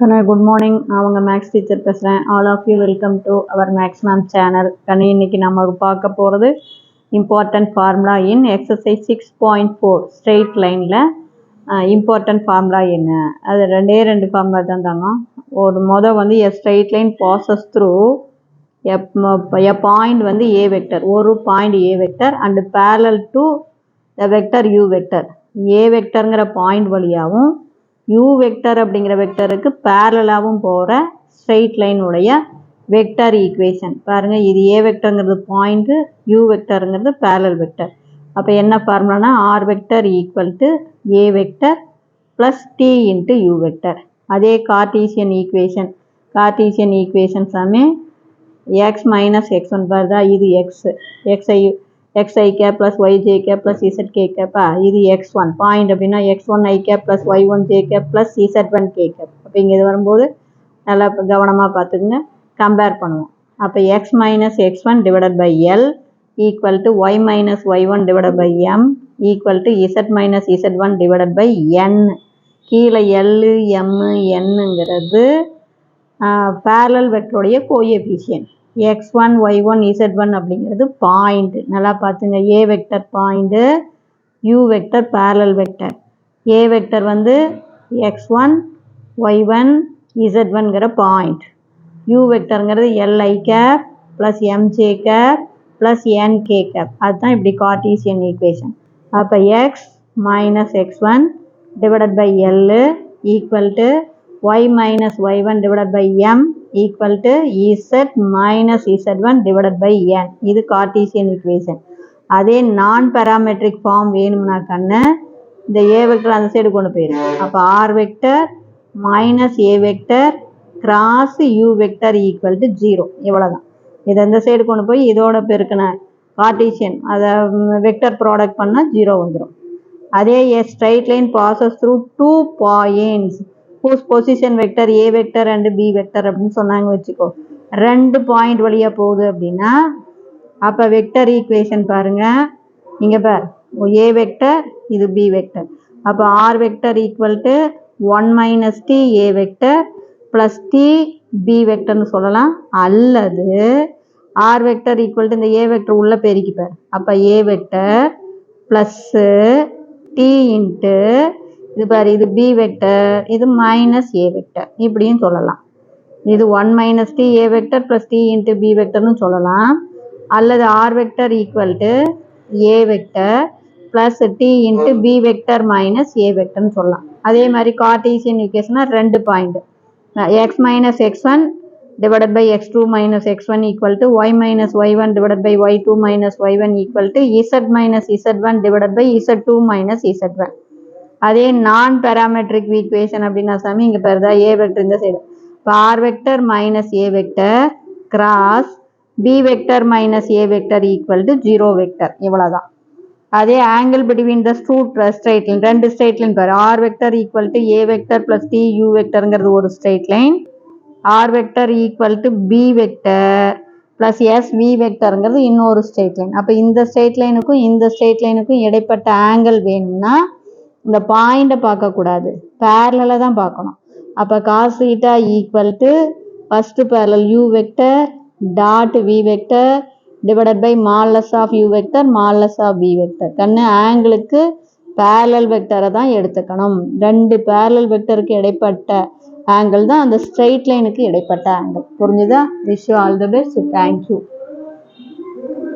Good morning. நான் உங்கள் maths teacher பேசுகிறேன். All of you welcome to our maths ma'am channel. இன்னைக்கு நம்ம பார்க்க போகிறது important formula in exercise 6.4 straight லைனில் இம்பார்ட்டன்ட் ஃபார்முலா என்ன, அது ரெண்டு ஃபார்முலா தான் தாங்க. ஒரு வந்து a straight line passes through a point வந்து ஏ வெக்டர், ஒரு point a vector and parallel to the vector u vector. A வெக்டருங்கிற பாயிண்ட் வழியாகவும் யூ வெக்டர் அப்படிங்கிற வெக்டருக்கு பேரலாகவும் போகிற ஸ்ட்ரெயிட் லைனுடைய வெக்டர் ஈக்குவேஷன் பாருங்கள். இது ஏ வெக்டருங்கிறது பாயிண்ட்டு, யூ வெக்டருங்கிறது பேரலல் வெக்டர். அப்போ என்ன ஃபார்முலானா r vector equal to a vector plus t into u vector. அதே கார்டீசியன் ஈக்குவேஷன் சாமி எக்ஸ் மைனஸ் எக்ஸ் ஒன் பாருதா, இது x i cap plus y j cap plus z k கேப்பா, இது x1 பாயிண்ட் அப்படின்னா x1 i cap plus y1 j cap plus z1 k cap. அப்போ இங்கே இது வரும்போது நல்லா கவனமாக பார்த்துக்குங்க, கம்பேர் பண்ணுவோம். அப்போ x minus x one divided by L equal to y minus y one divided by m equal to z minus z one divided by n. கீழே எல்லு எம்மு என்னுங்கிறது பேரலல் வெக்டருடைய கோஎஃபிஷியன்ட். x1 y1 z1 அப்படிங்கிறது பாயிண்ட். நல்லா பார்த்துங்க, a vector point, u vector parallel vector. A vector வந்து x1 y1 z1ங்கிற point, u வெக்டருங்கிறது l i cap plus m j cap plus n k cap. அதுதான் இப்படி கார்டீசியன் ஈக்குவேஷன். அப்போ x minus x one divided by L equal to y minus y1 divided by m equal to z minus z1 divided by n. இது Cartesian equation. அதே நான் parametric form வேணும்னா கண்ணு இந்த ஏ vector அந்த சைடு கொண்டு போயிடும். அப்போ r vector minus a vector cross u vector equal to 0. இவ்வளோதான். இதை இந்த சைடு கொண்டு போய் இதோட பெருக்கின கார்டீசியன் அதை வெக்டர் ப்ராடக்ட் பண்ணால் 0 வந்துடும். அதே a straight line passes through 2 points whose position vector a vector and b vector அப்படின்னு சொன்னாங்க வச்சுக்கோ. 2 பாயிண்ட் வழியா போகுது அப்படின்னா அப்போ வெக்டர் ஈக்குவேஷன் பாருங்க, இங்கே பார் ஏ வெக்டர், இது பி வெக்டர். அப்போ r vector equal to 1 minus t a vector plus t b வெக்டர்னு சொல்லலாம். அல்லது ஆர் வெக்டர் ஈக்குவல் டு இந்த ஏ வெக்டர் உள்ள பெருக்கிப்பார். அப்போ a vector plus t into இது பாரு, இது பி வெக்டர், இது மைனஸ் ஏ வெக்டர் இப்படின்னு சொல்லலாம். இது 1 minus t a vector plus t into b வெக்டர்னு சொல்லலாம். அல்லது r vector equal to a vector plus t into b vector minus a வெக்டர்னு சொல்லலாம். அதே மாதிரி கார்டீசியன் ஈக்குவேஷனாக 2 point x minus x one divided by x2 minus x1 equal to y minus y one divided by y2 minus y1 equal to z minus z1 divided by z2 minus z1. அதே நான் parametric equation அப்படின்னா சாமி இங்கே பாருதா, a vector இந்த side. இப்போ r vector minus a vector cross b vector minus a vector equal to 0 vector. இவ்வளோதான். அதே angle between the straight line, 2 straight line பாரு. R vector equal to a vector plus t u வெக்டருங்கிறது ஒரு straight line. R vector equal to b vector plus S we வெக்டருங்கிறது இன்னொரு straight line. அப்போ இந்த straight லைனுக்கும் இந்த straight லைனுக்கும் இடைப்பட்ட angle வேணும்னா இந்த பாயிண்டை பார்க்கக்கூடாது, பேரலில் தான் பார்க்கணும். அப்போ cos theta equal to first parallel u vector dot v vector divided by modulus of u vector modulus of v vector. கண்ணு ஆங்கிளுக்கு பேரலல் வெக்டரை தான் எடுத்துக்கணும். 2 பேரலல் வெக்டருக்கு இடைப்பட்ட ஆங்கிள் தான் அந்த ஸ்ட்ரெயிட் லைனுக்கு இடைப்பட்ட ஆங்கிள். புரிஞ்சுதா? Wish you all the best. Thank you.